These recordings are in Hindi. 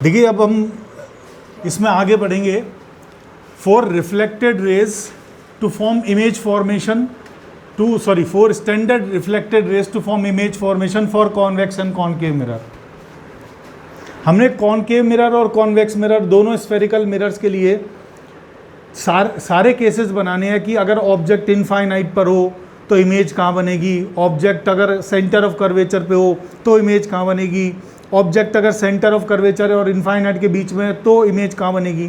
देखिए अब हम इसमें आगे बढ़ेंगे। For reflected rays to form image formation for standard reflected rays to form image formation for convex and concave mirror. हमने कॉनकेव मिरर और कॉन्वेक्स मिरर दोनों स्फेरिकल मिरर्स के लिए सारे केसेस बनाने हैं कि अगर ऑब्जेक्ट इनफाइनाइट पर हो तो इमेज कहाँ बनेगी, ऑब्जेक्ट अगर सेंटर ऑफ कर्वेचर पे हो तो इमेज कहाँ बनेगी, ऑब्जेक्ट अगर सेंटर ऑफ कर्वेचर और इनफाइनाइट के बीच में तो इमेज कहाँ बनेगी।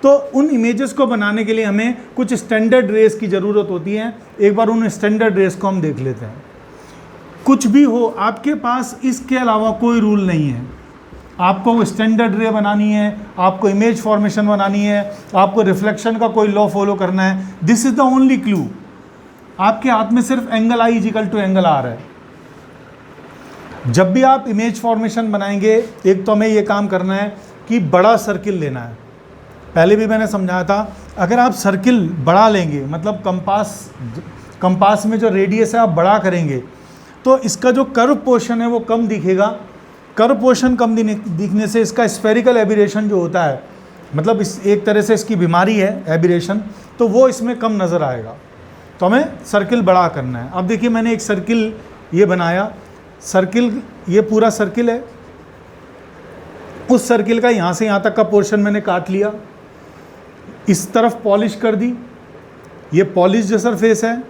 तो उन इमेजेस को बनाने के लिए हमें कुछ स्टैंडर्ड रेस की ज़रूरत होती है। एक बार उन स्टैंडर्ड रेस को हम देख लेते हैं। कुछ भी हो, आपके पास इसके अलावा कोई रूल नहीं है। आपको स्टैंडर्ड रे बनानी है, आपको इमेज फॉर्मेशन बनानी है, आपको रिफ्लेक्शन का कोई लॉ फॉलो करना है। This is the only clue. आपके हाथ में सिर्फ angle i equal to angle r है। जब भी आप इमेज फॉर्मेशन बनाएंगे, एक तो हमें ये काम करना है कि बड़ा सर्किल लेना है। पहले भी मैंने समझाया था, अगर आप सर्किल बड़ा लेंगे, मतलब कंपास में जो रेडियस है आप बड़ा करेंगे, तो इसका जो कर्व पोर्शन है वो कम दिखेगा। कर्व पोर्शन कम दिखने से इसका स्फेरिकल एबिरेशन जो होता है, मतलब इस एक तरह से इसकी बीमारी है एबिरेशन, तो वो इसमें कम नज़र आएगा। तो हमें सर्किल बड़ा करना है। अब देखिए मैंने एक सर्किल ये बनाया, सर्किल ये पूरा सर्किल है। उस सर्किल का यहाँ से यहाँ तक का पोर्शन मैंने काट लिया, इस तरफ पॉलिश कर दी। ये पॉलिश जो सरफेस है,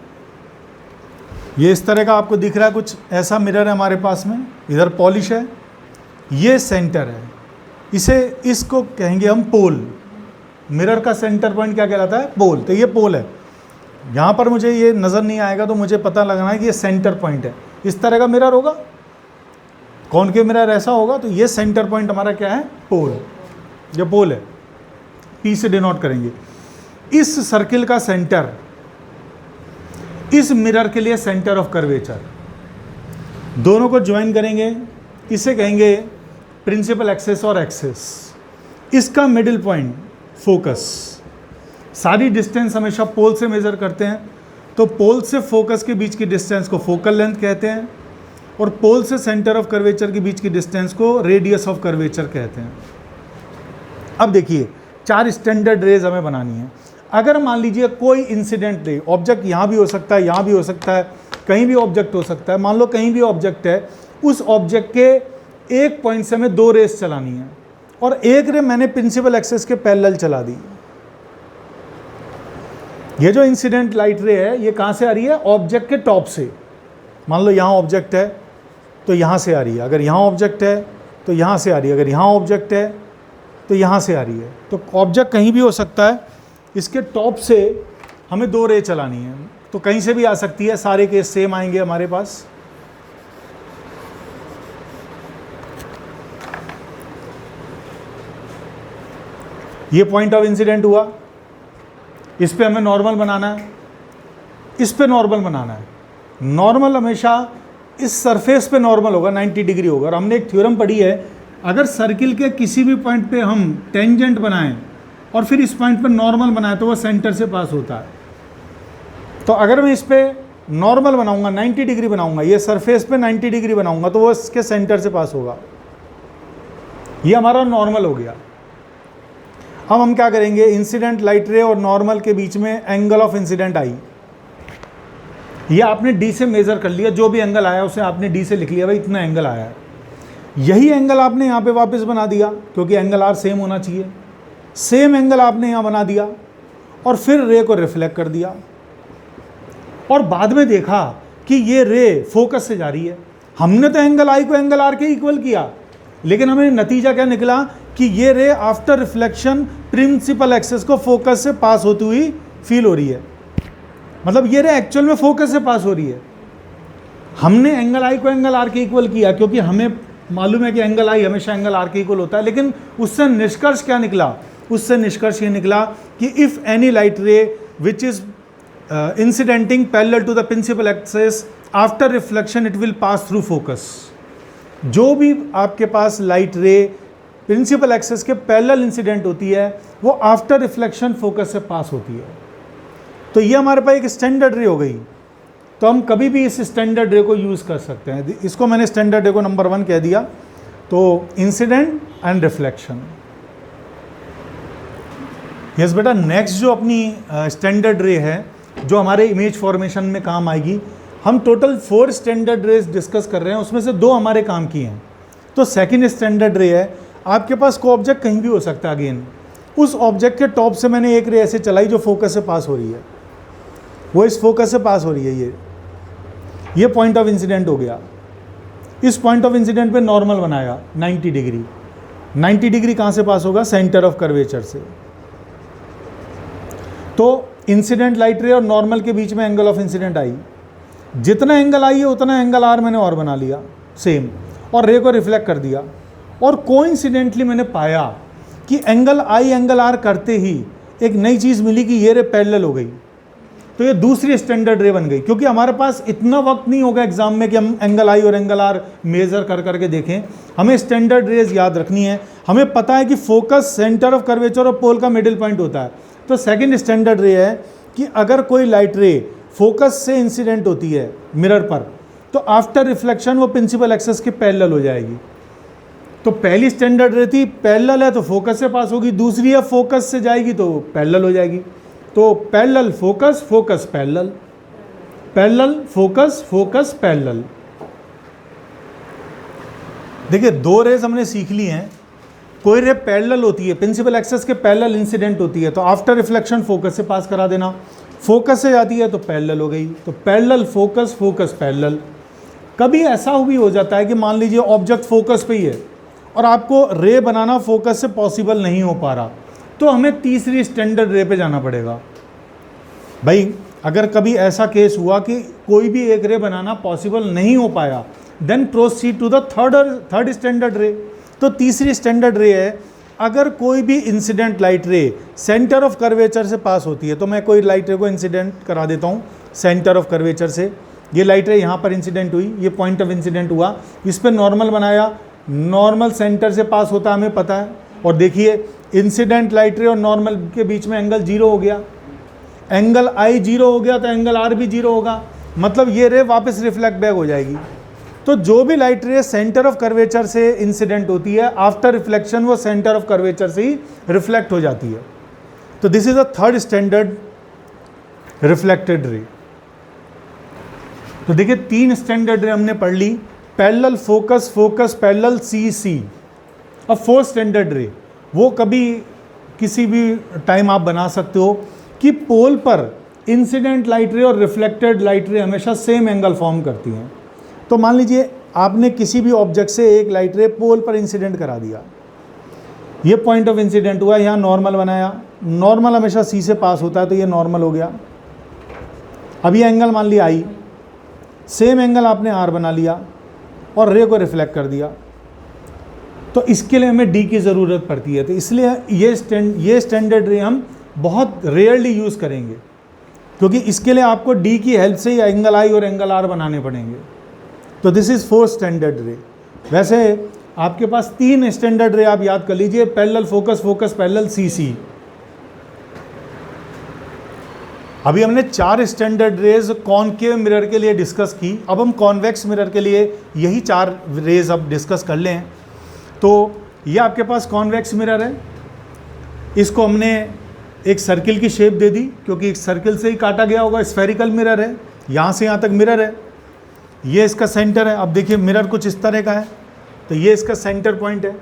ये इस तरह का आपको दिख रहा है, कुछ ऐसा मिरर है हमारे पास में, इधर पॉलिश है, ये सेंटर है। इसको कहेंगे हम पोल। मिरर का सेंटर पॉइंट क्या कहलाता है? पोल। तो ये पोल है। यहाँ पर मुझे ये नज़र नहीं आएगा तो मुझे पता लगना है कि ये सेंटर पॉइंट है। इस तरह का मिरर होगा, कॉनकेव मिरर ऐसा होगा, तो ये सेंटर पॉइंट हमारा क्या है? पोल। ये पोल है, पी से डिनोट करेंगे। इस सर्किल का सेंटर इस मिरर के लिए सेंटर ऑफ कर्वेचर, दोनों को ज्वाइन करेंगे, इसे कहेंगे प्रिंसिपल एक्सेस और एक्सेस। इसका मिडिल पॉइंट फोकस। सारी डिस्टेंस हमेशा पोल से मेज़र करते हैं, तो पोल से फोकस के बीच की डिस्टेंस को फोकल लेंथ कहते हैं, और पोल से सेंटर ऑफ कर्वेचर के बीच की डिस्टेंस को रेडियस ऑफ कर्वेचर कहते हैं। अब देखिए, 4 स्टैंडर्ड रेज हमें बनानी है। अगर मान लीजिए कोई इंसिडेंट रे, ऑब्जेक्ट यहाँ भी हो सकता है, यहाँ भी हो सकता है, कहीं भी ऑब्जेक्ट हो सकता है। मान लो कहीं भी ऑब्जेक्ट है, उस ऑब्जेक्ट के एक पॉइंट से हमें 2 रेस चलानी है, और एक रे मैंने प्रिंसिपल एक्सेस के पैरेलल चला दी। ये जो इंसिडेंट लाइट रे है, ये कहाँ से आ रही है? ऑब्जेक्ट के टॉप से। मान लो यहाँ ऑब्जेक्ट है तो यहाँ से आ रही है, अगर यहाँ ऑब्जेक्ट है तो यहाँ से आ रही है, अगर यहाँ ऑब्जेक्ट है तो यहाँ से आ रही है। तो ऑब्जेक्ट कहीं भी हो सकता है, इसके टॉप से हमें 2 रे चलानी है, तो कहीं से भी आ सकती है। सारे केस सेम आएंगे हमारे पास। ये पॉइंट ऑफ इंसिडेंट हुआ, इस पे हमें नॉर्मल बनाना है, इस पे नॉर्मल बनाना है। नॉर्मल हमेशा इस सरफेस पे नॉर्मल होगा, 90 डिग्री होगा। और हमने एक थ्योरम पढ़ी है, अगर सर्किल के किसी भी पॉइंट पे हम टेंजेंट बनाएं और फिर इस पॉइंट पे नॉर्मल बनाएं तो वो सेंटर से पास होता है। तो अगर मैं इस पे नॉर्मल बनाऊंगा, 90 डिग्री बनाऊंगा, ये सरफेस पे 90 डिग्री बनाऊंगा, तो वो इसके सेंटर से पास होगा। ये हमारा नॉर्मल हो गया। अब हम क्या करेंगे? इंसिडेंट लाइट रे और नॉर्मल के बीच में एंगल ऑफ इंसिडेंट आई, ये आपने डी से मेज़र कर लिया। जो भी एंगल आया उसे आपने डी से लिख लिया, भाई इतना एंगल आया है। यही एंगल आपने यहाँ पे वापस बना दिया, क्योंकि एंगल आर सेम होना चाहिए। सेम एंगल आपने यहाँ बना दिया और फिर रे को रिफ्लेक्ट कर दिया, और बाद में देखा कि ये रे फोकस से जा रही है। हमने तो एंगल आई को एंगल आर के इक्वल किया, लेकिन हमें नतीजा क्या निकला कि ये रे आफ्टर रिफ्लेक्शन प्रिंसिपल एक्सेस को फोकस से पास होती हुई फील हो रही है। मतलब ये रे एक्चुअल में फोकस से पास हो रही है। हमने एंगल आई को एंगल आर के इक्वल किया, क्योंकि हमें मालूम है कि एंगल आई हमेशा एंगल आर के इक्वल होता है। लेकिन उससे निष्कर्ष क्या निकला? उससे निष्कर्ष ये निकला कि इफ़ एनी लाइट रे which is incidenting parallel to the principal axis after reflection it will pass through focus। जो भी आपके पास लाइट रे प्रिंसिपल एक्सेस के पैरेलल इंसिडेंट होती है, वो आफ्टर रिफ्लेक्शन फोकस से पास होती है। तो ये हमारे पास एक स्टैंडर्ड रे हो गई। तो हम कभी भी इस स्टैंडर्ड रे को यूज़ कर सकते हैं। इसको मैंने स्टैंडर्ड रे को नंबर 1 कह दिया। तो इंसिडेंट एंड रिफ्लेक्शन। यस बेटा, नेक्स्ट जो अपनी स्टैंडर्ड रे है जो हमारे इमेज फॉर्मेशन में काम आएगी, हम टोटल 4 स्टैंडर्ड रेज डिस्कस कर रहे हैं, उसमें से 2 हमारे काम की हैं। तो सेकंड स्टैंडर्ड रे है, आपके पास को ऑब्जेक्ट कहीं भी हो सकता है। अगेन उस ऑब्जेक्ट के टॉप से मैंने एक रे ऐसे चलाई जो फोकस से पास हो रही है, वो इस फोकस से पास हो रही है, ये पॉइंट ऑफ इंसिडेंट हो गया। इस पॉइंट ऑफ इंसिडेंट पे नॉर्मल बनाया 90 डिग्री। 90 डिग्री कहाँ से पास होगा? सेंटर ऑफ कर्वेचर से। तो इंसिडेंट लाइट रे और नॉर्मल के बीच में एंगल ऑफ इंसिडेंट आई, जितना एंगल आई है उतना एंगल आर मैंने और बना लिया सेम, और रे को रिफ्लेक्ट कर दिया। और कोइंसिडेंटली मैंने पाया कि एंगल आई एंगल आर करते ही एक नई चीज़ मिली कि ये रे पैरेलल हो गई। तो ये दूसरी स्टैंडर्ड रे बन गई, क्योंकि हमारे पास इतना वक्त नहीं होगा एग्जाम में कि हम एंगल आई और एंगल आर मेजर कर करके देखें। हमें स्टैंडर्ड रेज याद रखनी है। हमें पता है कि फोकस सेंटर ऑफ कर्वेचर और पोल का मिडिल पॉइंट होता है। तो सेकंड स्टैंडर्ड रे है कि अगर कोई लाइट रे फोकस से इंसिडेंट होती है मिरर पर, तो आफ्टर रिफ्लेक्शन वो प्रिंसिपल एक्सिस के पैरेलल हो जाएगी। तो पहली स्टैंडर्ड रे थी पैरेलल है तो फोकस से पास होगी, दूसरी है फोकस से जाएगी तो पैरेलल हो जाएगी। तो parallel focus, focus parallel, parallel focus, focus parallel. देखिए 2 रेज हमने सीख ली हैं। कोई रे पैरेलल होती है, प्रिंसिपल एक्सिस के पैरेलल इंसिडेंट होती है, तो आफ्टर रिफ्लेक्शन फोकस से पास करा देना। फोकस से जाती है तो पैरेलल हो गई, तो पैरेलल फोकस, फोकस पैरेलल। कभी ऐसा भी हो जाता है कि मान लीजिए ऑब्जेक्ट फोकस पे ही है और आपको रे बनाना फोकस से पॉसिबल नहीं हो पा रहा, तो हमें तीसरी स्टैंडर्ड रे पे जाना पड़ेगा। भाई अगर कभी ऐसा केस हुआ कि कोई भी एक रे बनाना पॉसिबल नहीं हो पाया, then proceed to the third standard ray. तो तीसरी स्टैंडर्ड रे है, अगर कोई भी incident light ray centre of curvature से पास होती है, तो मैं कोई लाइट रे को इंसिडेंट करा देता हूँ सेंटर ऑफ कर्वेचर से। ये लाइट रे यहाँ पर इंसिडेंट हुई, ये पॉइंट ऑफ इंसिडेंट हुआ, इस पर नॉर्मल बनाया, नॉर्मल सेंटर से पास होता है हमें पता है। और देखिए इंसिडेंट लाइट रे और नॉर्मल के बीच में एंगल 0 हो गया, एंगल आई 0 हो गया तो एंगल आर भी 0 होगा, मतलब ये रे वापस रिफ्लेक्ट बैक हो जाएगी। तो जो भी light ray centre of curvature से इंसिडेंट होती है, आफ्टर रिफ्लेक्शन वो सेंटर ऑफ कर्वेचर से ही रिफ्लेक्ट हो जाती है। तो this is a third standard reflected ray. तो देखिए 3 स्टैंडर्ड रे हमने पढ़ ली, पैरेलल फोकस, फोकस पैरेलल, सी। अब 4th स्टैंडर्ड रे, वो कभी किसी भी टाइम आप बना सकते हो कि पोल पर इंसिडेंट लाइट रे और रिफ्लेक्टेड लाइट रे हमेशा सेम एंगल फॉर्म करती हैं। तो मान लीजिए आपने किसी भी ऑब्जेक्ट से एक लाइट रे पोल पर इंसिडेंट करा दिया, ये पॉइंट ऑफ इंसिडेंट हुआ, यहाँ नॉर्मल बनाया, नॉर्मल हमेशा सी से पास होता है तो ये नॉर्मल हो गया। अब ये एंगल मान लिया आई, सेम एंगल आपने आर बना लिया और रे को रिफ्लेक्ट कर दिया। तो इसके लिए हमें डी की ज़रूरत पड़ती है, तो इसलिए ये स्टैंडर्ड रे हम बहुत रेयरली यूज़ करेंगे, क्योंकि इसके लिए आपको डी की हेल्प से ही एंगल आई और एंगल आर बनाने पड़ेंगे। तो दिस इज़ 4th स्टैंडर्ड रे। वैसे आपके पास 3 स्टैंडर्ड रे आप याद कर लीजिए, पैरेलल फोकस, फोकस पैरेलल, सी। अभी हमने 4 स्टैंडर्ड रेज कॉनकेव मिरर के लिए डिस्कस की, अब हम कॉन्वेक्स मिरर के लिए यही 4 रेज अब डिस्कस कर लें। तो ये आपके पास कॉन्वेक्स मिरर है, इसको हमने एक सर्किल की शेप दे दी क्योंकि एक सर्किल से ही काटा गया होगा। स्फेरिकल मिरर है, यहाँ से यहाँ तक मिरर है, ये इसका सेंटर है। अब देखिए मिरर कुछ इस तरह का है, तो ये इसका सेंटर पॉइंट है,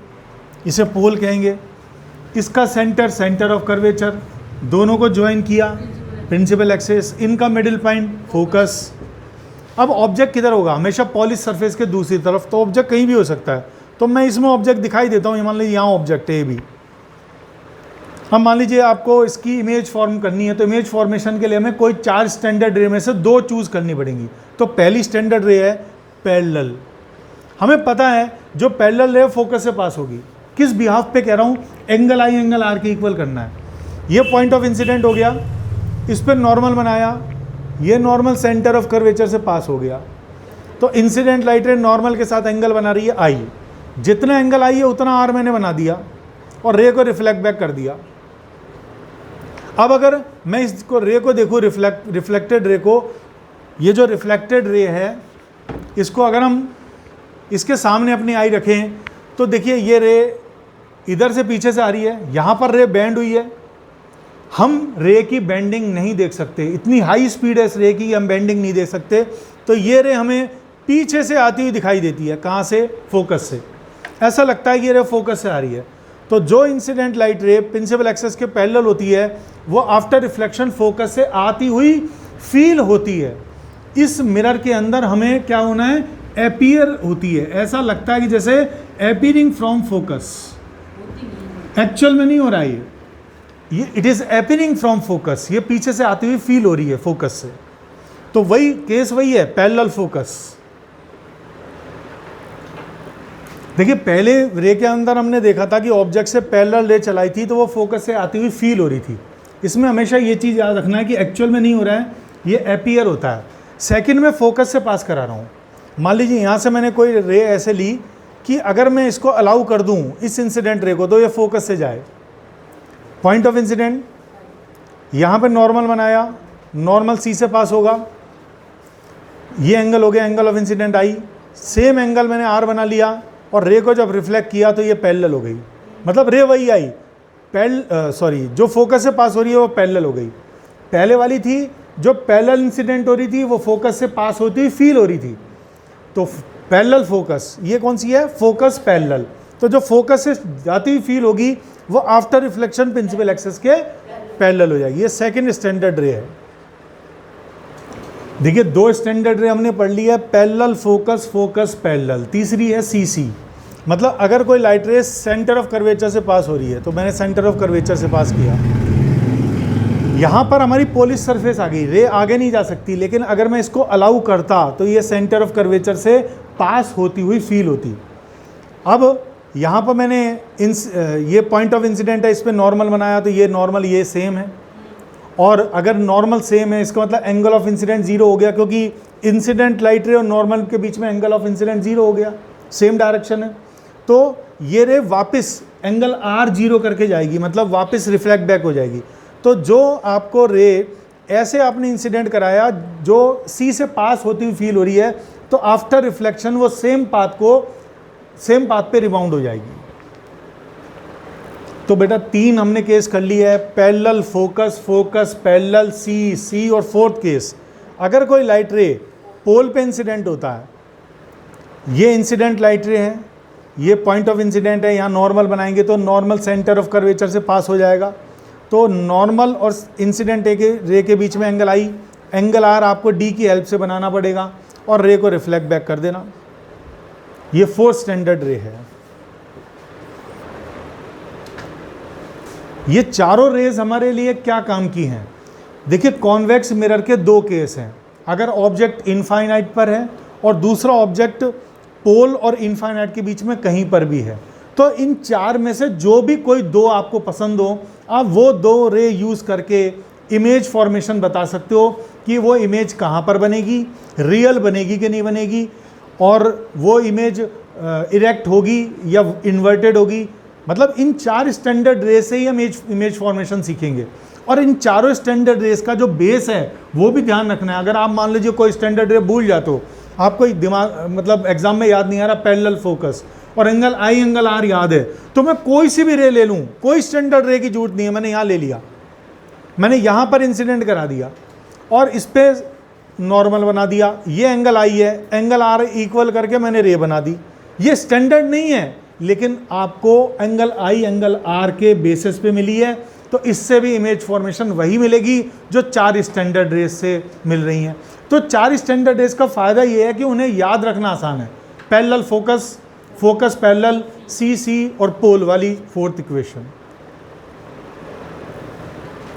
इसे पोल कहेंगे। इसका सेंटर, सेंटर ऑफ कर्वेचर, दोनों को ज्वाइन किया, प्रिंसिपल एक्सिस, इनका मिडिल पॉइंट फोकस। अब ऑब्जेक्ट किधर होगा? हमेशा पॉलिश सरफेस के दूसरी तरफ, तो ऑब्जेक्ट कहीं भी हो सकता है। तो मैं इसमें ऑब्जेक्ट दिखाई देता हूँ, मान लीजिए यहाँ ऑब्जेक्ट है ये भी। हम मान लीजिए आपको इसकी इमेज फॉर्म करनी है, तो इमेज फॉर्मेशन के लिए हमें कोई 4 स्टैंडर्ड रे में से 2 चूज़ करनी पड़ेंगी। तो पहली स्टैंडर्ड रे है पैरेलल। हमें पता है जो पैरेलल रे फोकस से पास होगी, किस बिहाफ पे कह रहा हूँ, एंगल आई एंगल आर के इक्वल करना है। ये पॉइंट ऑफ इंसिडेंट हो गया, इस पर नॉर्मल बनाया, ये नॉर्मल सेंटर ऑफ कर्वेचर से पास हो गया। तो इंसिडेंट लाइट रे नॉर्मल के साथ एंगल बना रही है आई, जितना एंगल आई है उतना आर मैंने बना दिया और रे को रिफ्लेक्ट बैक कर दिया। अब अगर मैं इसको रे को देखूँ, रिफ्लेक्टेड रे को, ये जो रिफ्लेक्टेड रे है इसको अगर हम इसके सामने अपनी आई रखें तो देखिए ये रे इधर से पीछे से आ रही है, यहाँ पर रे बैंड हुई है, हम रे की बेंडिंग नहीं देख सकते, इतनी हाई स्पीड है इस रे की हम बेंडिंग नहीं देख सकते। तो ये रे हमें पीछे से आती हुई दिखाई देती है, कहाँ से? फोकस से। ऐसा लगता है कि ये रे फोकस से आ रही है। तो जो incident light ray principal axis के पैरेलल होती है वो आफ्टर रिफ्लेक्शन फोकस से आती हुई फील होती है। इस मिरर के अंदर हमें क्या होना है? अपीयर होती है। ऐसा लगता है कि जैसे अपीयरिंग फ्रॉम फोकस, एक्चुअल में नहीं हो रहा है ये it is appearing from focus, ये पीछे से आती हुई फील हो रही है फोकस से। तो वही केस वही है, पैरेलल फोकस। देखिए पहले रे के अंदर हमने देखा था कि ऑब्जेक्ट से पैरेलल रे चलाई थी तो वो फोकस से आती हुई फील हो रही थी। इसमें हमेशा ये चीज़ याद रखना है कि एक्चुअल में नहीं हो रहा है, ये अपीयर होता है। सेकंड में फोकस से पास करा रहा हूँ। मान लीजिए यहाँ से मैंने कोई रे ऐसे ली कि अगर मैं इसको अलाउ कर दूँ इस इंसिडेंट रे को तो ये फोकस से जाए। पॉइंट ऑफ इंसिडेंट यहाँ पे नॉर्मल बनाया, नॉर्मल सी से पास होगा, ये एंगल हो गया, angle of incident I. Same angle मैंने आर बना लिया और रे को जब रिफ्लेक्ट किया तो ये पैरेलल हो गई, मतलब रे वही आई, जो फोकस से पास हो रही है वो पैरेलल हो गई। पहले वाली थी जो पैरेलल इंसिडेंट हो रही थी वो फोकस से पास होती हुई फील हो रही थी। तो पैरेलल फोकस, ये कौन सी है? Focus parallel. तो जो फोकस से जाती हुई फील होगी वो आफ्टर रिफ्लेक्शन प्रिंसिपल एक्सिस के पैरेलल हो जाएगी। ये सेकंड स्टैंडर्ड रे है। देखिए दो स्टैंडर्ड रे हमने पढ़ ली है, पैरेलल फोकस, फोकस पैरेलल। तीसरी है सीसी, मतलब अगर कोई light ray centre of curvature से पास हो रही है तो मैंने सेंटर ऑफ कर्वेचर से पास किया, यहाँ पर हमारी पॉलिश सरफेस आ गई, रे आगे नहीं जा सकती, लेकिन अगर मैं इसको अलाउ करता तो ये सेंटर ऑफ कर्वेचर से पास होती हुई फील होती। अब यहाँ पर मैंने ये पॉइंट ऑफ इंसिडेंट है, इस पर नॉर्मल बनाया तो ये नॉर्मल ये सेम है, और अगर नॉर्मल सेम है इसका मतलब एंगल ऑफ इंसिडेंट जीरो हो गया, क्योंकि इंसिडेंट लाइट रे और नॉर्मल के बीच में एंगल ऑफ इंसिडेंट जीरो हो गया, सेम डायरेक्शन है। तो ये रे वापस एंगल आर जीरो करके जाएगी, मतलब वापस रिफ्लेक्ट बैक हो जाएगी। तो जो आपको रे ऐसे आपने इंसिडेंट कराया जो सी से पास होती हुई फील हो रही है, तो आफ्टर रिफ्लेक्शन वो सेम पाथ पे रिबाउंड हो जाएगी। तो बेटा तीन हमने केस कर लिया है, पैरेलल फोकस, फोकस पैरेलल, सी और फोर्थ केस, अगर कोई लाइट रे पोल पे इंसिडेंट होता है, ये इंसिडेंट लाइट रे है, ये पॉइंट ऑफ इंसिडेंट है, यहाँ नॉर्मल बनाएंगे तो नॉर्मल सेंटर ऑफ कर्वेचर से पास हो जाएगा। तो नॉर्मल और इंसिडेंट रे के बीच में एंगल आई, एंगल आर आपको डी की हेल्प से बनाना पड़ेगा और रे को रिफ्लेक्ट बैक कर देना। ये फोर्थ स्टैंडर्ड रे है। ये चारों रेज हमारे लिए क्या काम की हैं? देखिए कॉन्वेक्स मिरर के दो केस हैं, अगर ऑब्जेक्ट इनफाइनाइट पर है और दूसरा ऑब्जेक्ट पोल और इनफाइनाइट के बीच में कहीं पर भी है, तो इन चार में से जो भी कोई दो आपको पसंद हो, आप वो दो रे यूज़ करके इमेज फॉर्मेशन बता सकते हो कि वो इमेज कहाँ पर बनेगी, रियल बनेगी कि नहीं बनेगी, और वो इमेज इरेक्ट होगी या इन्वर्टेड होगी। मतलब इन चार स्टैंडर्ड रेस से ही हम इमेज फॉर्मेशन सीखेंगे। और इन चारों स्टैंडर्ड रेस का जो बेस है वो भी ध्यान रखना है। अगर आप मान लीजिए कोई स्टैंडर्ड रे भूल जाते हो, आपको दिमाग मतलब एग्जाम में याद नहीं आ रहा पैरेलल फोकस और एंगल आई एंगल आर याद है, तो मैं कोई सी भी रे ले लूँ, कोई स्टैंडर्ड रे की जरूरत नहीं है, मैंने यहाँ ले लिया, मैंने यहाँ पर इंसिडेंट करा दिया और इस पर नॉर्मल बना दिया, ये एंगल आई है, एंगल आर इक्वल करके मैंने रे बना दी। ये स्टैंडर्ड नहीं है, लेकिन आपको एंगल आई एंगल आर के बेसिस पे मिली है, तो इससे भी इमेज फॉर्मेशन वही मिलेगी जो चार स्टैंडर्ड रेस से मिल रही हैं। तो चार स्टैंडर्ड रेस का फ़ायदा ये है कि उन्हें याद रखना आसान है। पैरेलल फोकस, फोकस पैरेलल, सी और पोल वाली फोर्थ इक्वेशन।